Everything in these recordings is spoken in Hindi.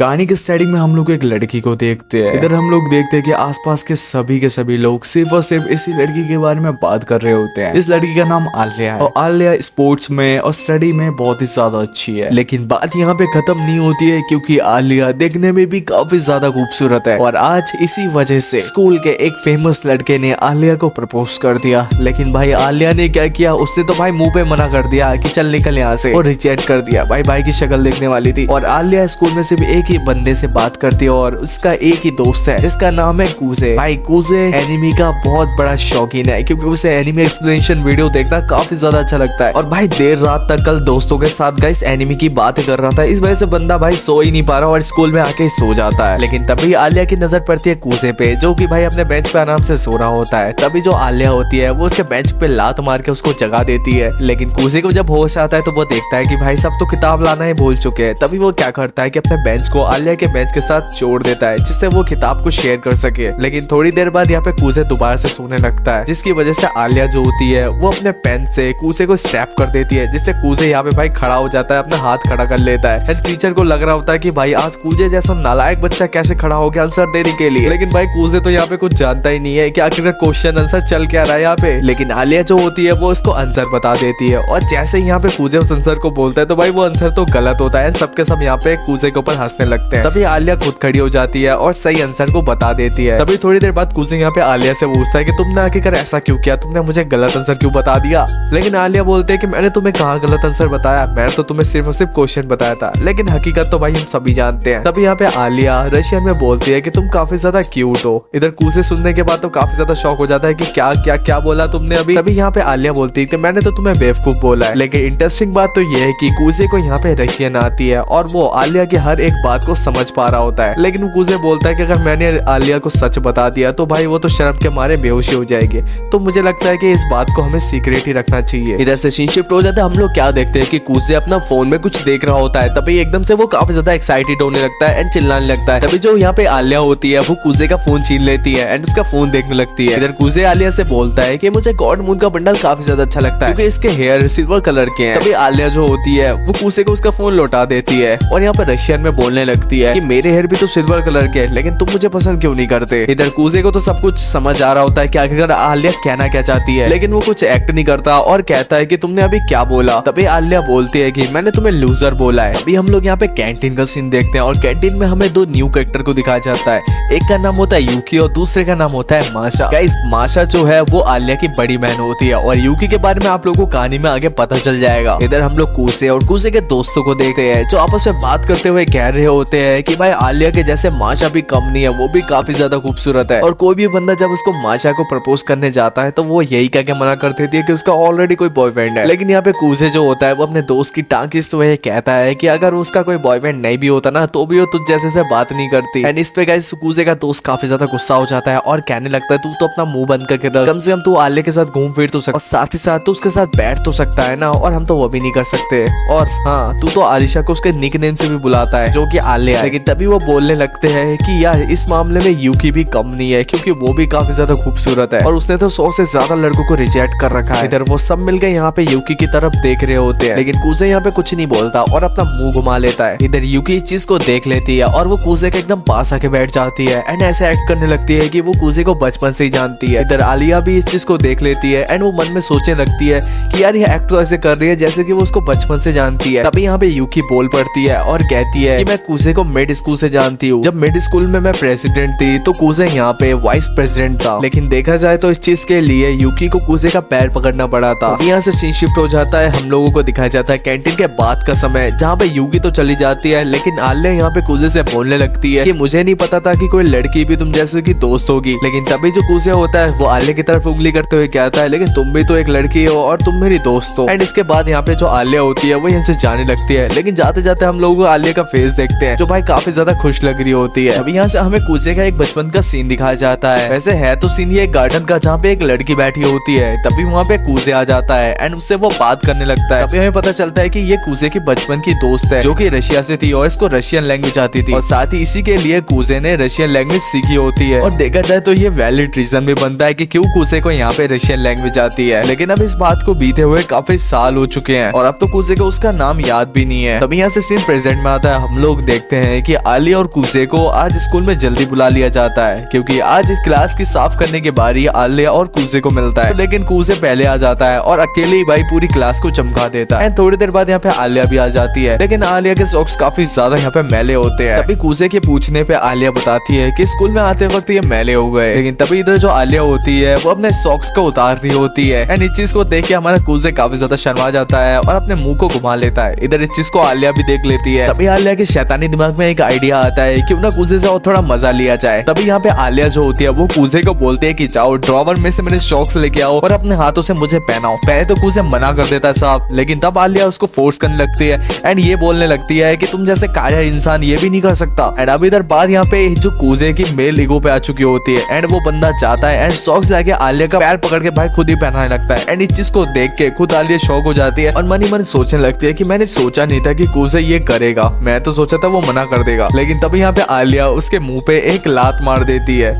कहानी के स्टार्टिंग में हम लोग एक लड़की को देखते हैं। इधर हम लोग देखते हैं कि आसपास के सभी लोग सिर्फ और सिर्फ इसी लड़की के बारे में बात कर रहे होते हैं। इस लड़की का नाम आलिया है और आलिया स्पोर्ट्स में और स्टडी में बहुत ही ज्यादा अच्छी है। लेकिन बात यहाँ पे खत्म नहीं होती है, क्योंकि आलिया देखने में भी काफी ज्यादा खूबसूरत है। और आज इसी वजह से स्कूल के एक फेमस लड़के ने आलिया को प्रपोज कर दिया। लेकिन भाई आलिया ने क्या किया, उसने तो भाई मुंह पे मना कर दिया कि चल निकल यहाँ से, और रिजेक्ट कर दिया। भाई की शक्ल देखने वाली थी। और आलिया स्कूल में सिर्फ एक ही बंदे से बात करती है और उसका एक ही दोस्त है जिसका नाम है कूजे। भाई कूजे एनिमी का बहुत बड़ा शौकीन है, क्योंकि उसे एनिमी एक्सप्लेनेशन वीडियो देखना काफी ज्यादा अच्छा लगता है। और भाई देर रात तक कल दोस्तों के साथ गाइस एनिमी की बातें कर रहा था। इस वजह से बंदा भाई सो ही नहीं पा रहा और स्कूल में आके सो जाता है। लेकिन तभी आलिया की नजर पड़ती है कूजे पे, जो कि भाई अपने बेंच पे आराम से सो रहा होता है। तभी जो आलिया होती है वो उसके बेंच पे लात मार के उसको जगा देती है। लेकिन कूजे को जब होश आता है तो वो देखता है कि भाई सब तो किताब लाना ही भूल चुके हैं। तभी वो क्या करता है कि अपने बेंच को आलिया के बेंच के साथ जोड़ देता है, जिससे वो किताब को शेयर कर सके। लेकिन थोड़ी देर बाद यहाँ पे कूजे दोबारा से सोने लगता है, जिसकी वजह से आलिया जो होती है वो अपने पेन से कूजे को स्ट्रैप कर देती है, जिससे कूजे यहाँ पे भाई खड़ा हो जाता है, अपना हाथ खड़ा कर लेता है। टीचर को लग रहा होता है कि भाई आज कूजे जैसा नालायक बच्चा कैसे खड़ा हो गया आंसर देने के लिए। लेकिन भाई कूजे तो यहाँ पे कुछ जानता ही नहीं है कि आखिर क्वेश्चन आंसर चल क्या रहा है यहाँ पे। लेकिन आलिया जो होती है वो उसको आंसर बता देती है, और जैसे ही यहाँ पे कूजे उस आंसर को बोलता है तो भाई वो आंसर तो गलत होता है। सबके सब यहाँ पे कूजे के ऊपर हंसने लगते हैं। तभी आलिया खुद खड़ी हो जाती है और सही आंसर को बता देती है। तभी थोड़ी देर बाद कूजे यहाँ पे आलिया से पूछता है कि तुमने आखिर ऐसा क्यों किया, तुमने मुझे गलत आंसर क्यों बता दिया। लेकिन आलिया बोलते है कि मैंने तुम्हें कहाँ गलत आंसर बताया, मैंने तो तुम्हें सिर्फ और सिर्फ क्वेश्चन बताया था। लेकिन हकीकत तो भाई हम सभी जानते हैं। तभी यहाँ पे आलिया रशियन में बोलती है कि तुम काफी ज्यादा क्यूट हो। इधर कूजे सुनने के बाद तो काफी ज्यादा शौक हो जाता है कि क्या क्या क्या बोला तुमने अभी। तभी यहाँ पे आलिया बोलती है कि मैंने तो तुम्हें बेवकूफ बोला है। लेकिन इंटरेस्टिंग बात तो ये है कि कूजे को यहाँ पे रशियन आती है और वो आलिया की हर एक बात को समझ पा रहा होता है। लेकिन कूजे बोलता है कि अगर मैंने आलिया को सच बता दिया तो भाई वो तो शर्म के मारे बेहोशी हो जाएगी। तो मुझे लगता है कि इस बात को हमें सीक्रेट ही रखना चाहिए। इधर से सीन शिफ्ट हो जाता है। हम लोग क्या देखते हैं कि कूजे अपना फोन में कुछ देख रहा होता है। तभी एकदम से वो काफी ज्यादा एक्साइटेड होने लगता है एंड चिल्लाने लगता है। तभी जो यहाँ पे आलिया होती है वो कूजे का फोन छीन लेती है एंड उसका फोन देखने लगती है। इधर कूजे आलिया से बोलता है कि मुझे गॉड मून का बंडल काफी ज्यादा अच्छा लगता है, क्योंकि इसके हेयर सिल्वर कलर के हैं। तभी आलिया जो होती है वो कूजे को उसका फोन लौटा देती है और यहाँ पे रशियन में बोलने लगती है कि मेरे हेयर भी तो सिल्वर कलर के हैं, लेकिन तुम मुझे पसंद क्यों नहीं करते। इधर कूजे को तो सब कुछ समझ आ रहा होता है कि आखिरकार आलिया कहना क्या चाहती है, लेकिन वो कुछ एक्ट नहीं करता और कहता है कि तुमने अभी क्या बोला। तभी आलिया बोलती है कि मैंने तुम्हें लूजर बोला है। अभी हम लोग यहाँ पे कैंटीन का सीन देखते हैं और कैंटीन में हमें दो न्यू कैरेक्टर को दिखाया जाता है। एक का नाम होता है यूकी और दूसरे का नाम होता है माशा। गाइस माशा जो है वो आलिया की बड़ी बहन होती है और यूकी के बारे में आप लोगों को कहानी में आगे पता चल जाएगा। इधर हम लोग कूजे और कूजे के दोस्तों को देखते हैं जो आपस में बात करते हुए कह रहे होते हैं कि भाई आलिया के जैसे माशा भी कम नहीं है, वो भी काफी ज्यादा खूबसूरत है। और कोई भी बंदा जब उसको माशा को प्रपोज करने जाता है तो वो यही कह के मना कर देती है कि उसका ऑलरेडी कोई बॉयफ्रेंड है। लेकिन यहाँ पे कूजे जो होता है वो अपने दोस्त की टांग खींचते हुए कहता है कि अगर उसका कोई बॉयफ्रेंड नहीं भी होता ना तो भी वो तुझ जैसे से बात नहीं करती। एंड इस पे गाइस कूजे का दोस्त काफी ज्यादा गुस्सा हो जाता है और कहने लगता है तू तो अपना मुंह बंद करके रख, कम से कम तू आलिया के साथ घूम फिर तो सकता, और साथ ही साथ तू उसके साथ बैठ तो सकता है ना, और हम तो वो भी नहीं कर सकते। और हाँ तू तो आलिशा को उसके निकनेम से भी बुलाता है जो कि आलिया है। लेकिन तभी वो बोलने लगते हैं कि यार इस मामले में यूकी भी कम नहीं है, क्योंकि वो भी काफी ज्यादा खूबसूरत है और उसने तो 100 से ज्यादा लड़कों को रिजेक्ट कर रखा है। इधर वो सब मिलकर यहाँ पे यूकी की तरफ देख रहे होते हैं, लेकिन कूजे यहाँ पे कुछ नहीं बोलता और अपना मुंह घुमा लेता है। इधर यूकी इस चीज को देख लेती है और वो कूजे के एकदम पास आके बैठ जाती है एंड ऐसे एक्ट करने लगती है कि वो कूजे को बचपन से ही जानती है। इधर आलिया भी इस चीज को देख लेती है एंड वो मन में सोचने लगती है कि यार ये एक्ट तो ऐसे कर रही है जैसे कि वो उसको बचपन से जानती है। तभी यहाँ पे यूकी बोल पड़ती है और कहती है कि मैं कूजे को मिड स्कूल से जानती हूँ। जब मिड स्कूल में मैं प्रेसिडेंट थी तो कूजे यहाँ पे वाइस प्रेसिडेंट था। लेकिन देखा जाए तो इस चीज के लिए यूकी को कूजे का पैर पकड़ना पड़ा था। यहाँ से सीन शिफ्ट हो जाता है। हम लोगों को दिखाया जाता है कैंटीन के बाद का समय, जहाँ पे यूकी तो चली जाती है लेकिन आलिया यहाँ पे कूजे से बोलने लगती है कि मुझे नहीं पता था कि कोई लड़की भी तुम जैसे की दोस्त होगी। लेकिन तभी जो कूजे होता है वो आलिया की तरफ उंगली करते हुए कहता है लेकिन तुम भी तो एक लड़की हो और तुम मेरी दोस्त हो। एंड इसके बाद यहाँ पे जो आलिया होती है वो यहाँ से जाने लगती है। लेकिन जाते जाते हम लोग आलिया का फेस देखते हैं जो भाई काफी ज्यादा खुश लग रही होती है। अभी यहाँ से हमें कूजे का एक बचपन का सीन दिखाया जाता है। वैसे है तो सीन ये एक गार्डन का जहाँ पे एक लड़की बैठी होती है। तभी वहाँ पे कूजे आ जाता है एंड उससे वो बात करने लगता है। तभी हमें पता चलता है कि ये कूजे की बचपन की दोस्त है जो कि रशिया से थी और इसको रशियन लैंग्वेज आती थी और साथ ही इसी के लिए कूजे ने रशियन लैंग्वेज सीखी होती है। और देखा जाए तो ये वैलिड रीजन भी बनता है कि क्यों कूजे को यहाँ पे रशियन लैंग्वेज आती है। लेकिन अब इस बात को बीते हुए काफी साल हो चुके हैं और अब तो कूजे को उसका नाम याद भी नहीं है। तभी यहाँ से सीन प्रेजेंट में आता है। हम लोग देखते हैं कि आलिया और कूजे को आज स्कूल में जल्दी बुला लिया जाता है क्योंकि आज क्लास की साफ करने के बारी आलिया और कूजे को मिलता है। लेकिन कूजे पहले आ जाता है और अकेले ही भाई पूरी क्लास को चमका देता है। थोड़ी देर बाद यहाँ पे आलिया भी आ जाती है, लेकिन आलिया के सॉक्स काफी ज्यादा यहाँ पे मैले होते हैं। तभी कूजे के पूछने पे आलिया बताती है कि स्कूल में आते वक्त ये मैले हो गए। लेकिन तभी इधर जो आलिया होती है वो अपने सॉक्स को उतार रही होती है एंड इस चीज को देख के हमारा कूजे काफी ज्यादा शर्मा जाता है और अपने मुंह को घुमा लेता है। इधर इस चीज को आलिया भी देख लेती है। तभी आलिया के शैतानी दिमाग में एक आइडिया आता है क्यों ना कूजे से और थोड़ा मजा लिया जाए। तभी यहाँ पे आलिया जो होती है वो कूजे को बोलती है कि जाओ ड्रॉवर में से मेरे सॉक्स लेके आओ और अपने हाथों से मुझे पहनाओ। पहले तो कूजे मना कर देता है साहब, लेकिन तब आलिया उसको फोर्स करने लगती है एंड ये बोलने लगती है कि तुम जैसे काया इंसान ये भी नहीं कर सकता। एंड अब इधर बात यहाँ पे जो कूजे की मेल ईगो पे आ चुकी होती है एंड वो बंदा चाहता है एंड सॉक्स लाके आलिया का पैर पकड़ के भाई खुद ही पहनाने लगता है। एंड इस चीज को देख के खुद आलिया शौक हो जाती है और मन ही मन सोचने लगती है कि मैंने सोचा नहीं था कि कूजे ये करेगा, मैं तो सोचा था वो मना कर देगा। लेकिन तभी यहाँ पे आलिया उसके मुंह पे एक लात मार देती है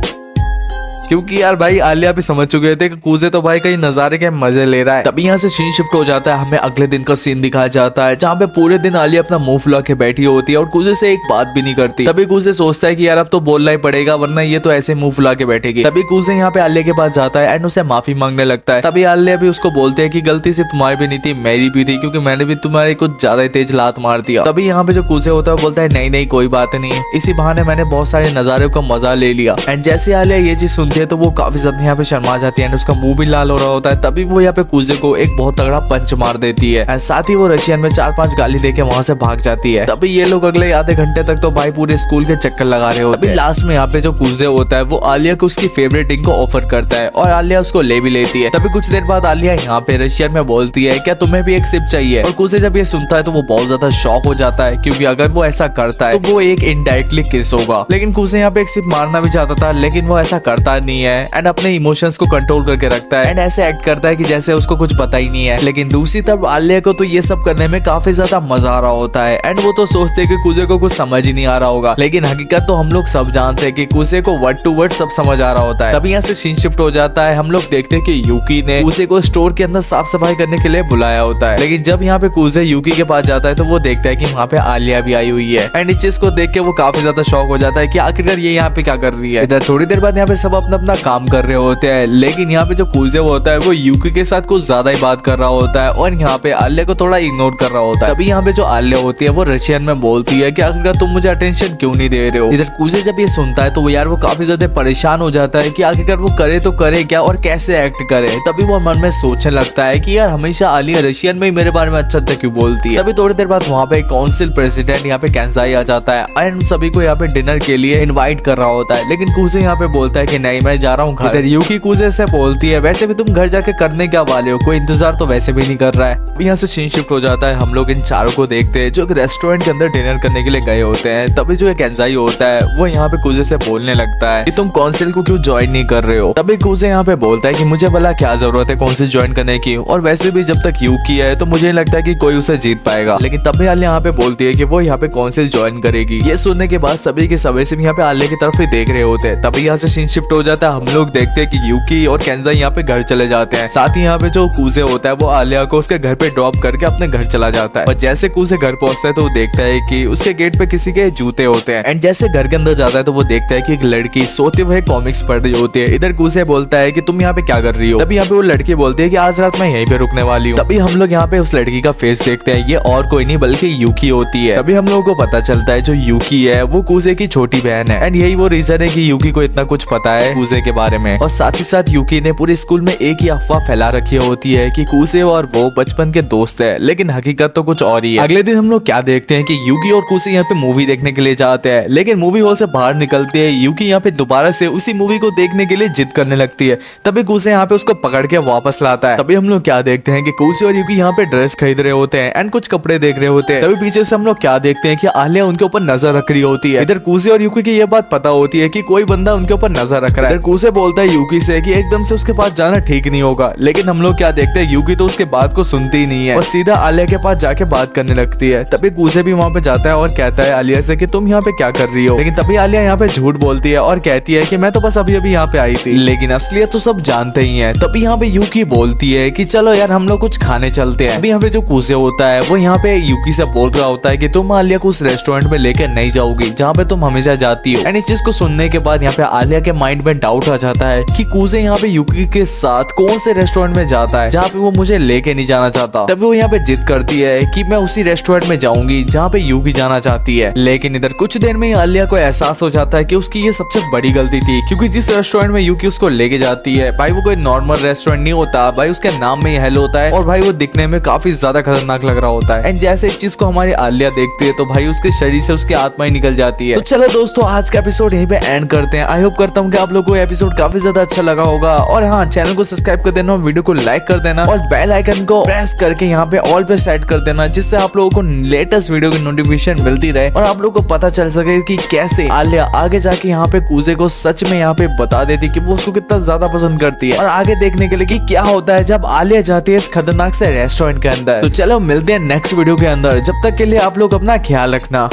क्योंकि यार भाई आलिया भी समझ चुके थे कि कूजे तो भाई कहीं नजारे के मजे ले रहा है। तभी यहाँ से सीन शिफ्ट हो जाता है, हमें अगले दिन का सीन दिखाया जाता है जहाँ पे पूरे दिन आलिया अपना मुंह फुला के बैठी होती है और कूजे से एक बात भी नहीं करती। तभी कूजे सोचता है कि यार अब तो बोलना ही पड़ेगा वरना ये तो ऐसे मुंह फुला के बैठेगी। तभी कूजे यहाँ पे आलिया के पास जाता है एंड उसे माफी मांगने लगता है। तभी आलिया भी उसको बोलते है कि गलती सिर्फ तुम्हारी भी नहीं थी, मेरी भी थी, क्योंकि मैंने भी तुम्हारे कुछ ज्यादा तेज लात मार दिया। तभी यहाँ पे जो कूजे होता है बोलता है नहीं नहीं कोई बात नहीं, इसी बहाने मैंने बहुत सारे नजारों का मजा ले लिया। एंड जैसे आलिया ये चीज सुनती है तो वो काफी ज्यादा यहाँ पे शर्मा जाती है एंड उसका मुंह भी लाल हो रहा होता है। तभी वो यहाँ पे कूजे को एक बहुत तगड़ा पंच मार देती है एंड साथ ही वो रशियन में 4-5 गाली देके वहां से भाग जाती है। तभी ये लोग अगले आधे घंटे तक तो भाई पूरे स्कूल के चक्कर लगा रहे होते हैं। लास्ट में यहाँ पे जो कूजे होता है वो आलिया को उसकी फेवरेट ड्रिंक को ऑफर करता है और आलिया उसको ले भी लेती है। तभी कुछ देर बाद आलिया यहाँ पे रशियन में बोलती है क्या तुम्हें भी एक सिप चाहिए, और कूजे जब ये सुनता है तो वो बहुत ज्यादा शॉक हो जाता है क्योंकि अगर वो ऐसा करता है तो वो एक इनडायरेक्टली किस होगा। लेकिन कूजे यहाँ पे एक सिप मारना भी चाहता था लेकिन वो ऐसा करता नहीं है एंड अपने इमोशंस को कंट्रोल करके रखता है एंड ऐसे एक्ट करता है कि जैसे उसको कुछ पता ही नहीं है। लेकिन दूसरी तरफ आलिया को तो ये सब करने में काफी ज्यादा मजा आ रहा होता है एंड वो तो सोचते हैं कि कूजे को कुछ समझ ही नहीं आ रहा होगा, लेकिन हकीकत तो हम लोग सब जानते हैं कि कूजे को वर्ड टू वर्ड सब समझ आ रहा होता है। तभी यहाँ से सीन शिफ्ट हो जाता है, हम लोग देखते हैं कि यूकी ने कूजे को स्टोर के अंदर साफ सफाई करने के लिए बुलाया होता है। लेकिन जब यहाँ पे कूजे यूकी के पास जाता है तो वो देखता है कि वहाँ पे आलिया भी आई हुई है एंड इस चीज को देख के वो काफी ज्यादा शॉक हो जाता है कि आखिरकार ये यहाँ पे क्या कर रही है। इधर थोड़ी देर बाद यहाँ पे सब अपना अपना काम कर रहे होते हैं, लेकिन यहाँ पे जो कूजे होता है वो यूकी के साथ कुछ ज्यादा ही बात कर रहा होता है और यहाँ पे आलिया को थोड़ा इग्नोर कर रहा होता है। तभी यहाँ पे जो आलिया होती है वो रशियन में बोलती है कि आखिरकार तुम मुझे अटेंशन क्यों नहीं दे रहे हो। इधर कूजे जब ये सुनता है तो वो यार वो काफी ज्यादा परेशान हो जाता है कि आखिरकार वो करे तो करे क्या और कैसे एक्ट करे। तभी वो मन में सोचने लगता है कि यार हमेशा आलिया रशियन में ही मेरे बारे में अच्छा अच्छा क्यों बोलती है। तभी थोड़ी देर बाद वहाँ पे काउंसिल प्रेसिडेंट यहाँ पे कैंसाई आ जाता है एंड सभी को यहाँ पे डिनर के लिए इन्वाइट कर रहा होता है, लेकिन कूजे यहाँ पे बोलता है कि नहीं मैं जा रहा हूँ घर। इधर यूकी कूजे से बोलती है वैसे भी तुम घर जाके करने क्या वाले हो, कोई इंतजार तो वैसे भी नहीं कर रहा है। अभी यहाँ से सीन शिफ्ट हो जाता है, हम लोग इन चारों को देखते हैं जो एक रेस्टोरेंट के अंदर डिनर करने के लिए गए होते हैं। तभी जो एक एंजाई होता है वो यहाँ पे कूजे से बोलने लगता है कि तुम काउंसिल को क्यों ज्वाइन नहीं कर रहे हो। तभी कूजे यहाँ पे बोलता है कि मुझे भला क्या जरूरत है काउंसिल ज्वाइन करने की, और वैसे भी जब तक यूकी है तो मुझे लगता है कि कोई उसे जीत पाएगा। लेकिन तभी आलिया यहाँ पे बोलती है कि वो यहाँ पे काउंसिल ज्वाइन करेगी। ये सुनने के बाद सभी के सभी से यहाँ पे आलिया की तरफ ही देख रहे होते हैं। तभी यहाँ से सीन शिफ्ट हो जाता है, हम लोग देखते हैं कि यूकी और केंजाई यहाँ पे घर चले जाते हैं। साथ ही यहाँ पे जो कूजे होता है वो आलिया को उसके घर पे ड्रॉप करके अपने घर चला जाता है। और जैसे कूजे घर पहुंचता है तो वो देखता है कि उसके गेट पे किसी के जूते होते हैं एंड जैसे घर के अंदर जाता है तो वो देखता है कि एक लड़की सोते हुए कॉमिक्स पढ़ रही होती है। इधर कूजे बोलता है कि तुम यहाँ पे क्या कर रही हो। तभी यहाँ पे वो लड़की बोलती है कि आज रात मैं यहीं पे रुकने वाली हूँ। तभी हम लोग यहाँ पे उस लड़की का फेस देखते हैं, ये और कोई नहीं बल्कि यूकी होती है। तभी हम लोगों को पता चलता है जो यूकी है वो कूजे की छोटी बहन है एंड यही वो रीजन है कि यूकी को इतना कुछ पता है कूजे के बारे में। और साथ ही साथ यूकी ने पूरे स्कूल में एक ही अफवाह फैला रखी होती है कि कूजे और वो बचपन के दोस्त है, लेकिन हकीकत तो कुछ और ही है। अगले दिन हम लोग क्या देखते हैं कि यूकी और कूजे यहाँ पे मूवी देखने के लिए जाते हैं, लेकिन मूवी हॉल से बाहर निकलते हैं यूकी यहाँ पे दोबारा से उसी मूवी को देखने के लिए जिद करने लगती है। तभी कूजे यहाँ पे उसको पकड़ के वापस लाता है। तभी हम लोग क्या देखते हैं कि कूजे और यूकी यहाँ पे ड्रेस खरीद रहे होते हैं एंड कुछ कपड़े देख रहे होते हैं। तभी पीछे से हम लोग क्या देखते हैं कि आलिया उनके ऊपर नजर रख रही होती है। इधर कूजे और यूकी की ये बात पता होती है कि कोई बंदा उनके ऊपर नजर रख रहा है। कूजे बोलता है यूकी से कि एकदम से उसके पास जाना ठीक नहीं होगा, लेकिन हम लोग क्या देखते हैं यूकी तो उसके बात को सुनती ही नहीं है और सीधा आलिया के पास जाके बात करने लगती है। तभी कूजे भी वहाँ पे जाता है और कहता है आलिया से कि तुम यहाँ पे क्या कर रही हो, लेकिन तभी आलिया यहाँ पे झूठ बोलती है और कहती है कि मैं तो बस अभी अभी यहाँ पे आई थी, लेकिन असलियत तो सब जानते ही हैं। तभी यहाँ पे यूकी बोलती है कि चलो यार हम लोग कुछ खाने चलते हैं। अभी यहाँ पे जो कूजे होता है वो यहाँ पे यूकी से बोल रहा होता है कि तुम आलिया को उस रेस्टोरेंट में लेकर नहीं जाओगी जहाँ पे तुम हमेशा जाती हो। एंड इस चीज को सुनने के बाद यहाँ पे आलिया के माइंड में डाउट आ जाता है कि कूजे यहाँ पे यूकी के साथ कौन से रेस्टोरेंट में जाता है जहाँ पे वो मुझे लेके नहीं जाना चाहता। तभी वो यहाँ पे जिद करती है कि मैं उसी रेस्टोरेंट में जाऊंगी जहाँ पे यूकी जाना चाहती है। लेकिन इधर कुछ देर में ही आलिया को एहसास हो जाता है कि उसकी ये सबसे बड़ी गलती थी, क्योंकि जिस रेस्टोरेंट में यूकी उसको लेके जाती है भाई वो कोई नॉर्मल रेस्टोरेंट नहीं होता भाई, उसके नाम में ही हेल होता है और भाई वो दिखने में काफी ज्यादा खतरनाक लग रहा होता है। एंड जैसे इस चीज को हमारी आलिया देखती है तो भाई उसके शरीर से उसकी आत्मा ही निकल जाती है। तो चलो दोस्तों आज का एपिसोड यहीं पे एंड करते हैं। आई होप करता हूँ कि आप लोगों को एपिसोड काफी ज्यादा अच्छा लगा होगा, और हाँ चैनल को सब्सक्राइब कर देना, वीडियो को लाइक कर देना और बेल आइकन को प्रेस करके यहाँ पे ऑल पे सेट कर देना, जिससे आप लोगों को लेटेस्ट वीडियो की नोटिफिकेशन मिलती रहे और आप लोगों को पता चल सके कि कैसे आलिया आगे जाके यहाँ पे कूजे को सच में यहाँ पे बता देती कि वो उसको कितना ज्यादा पसंद करती है, और आगे देखने के लिए कि क्या होता है जब आलिया जाती है इस खतरनाक से रेस्टोरेंट के अंदर। तो चलो मिलते हैं नेक्स्ट वीडियो के अंदर, जब तक के लिए आप लोग अपना ख्याल रखना।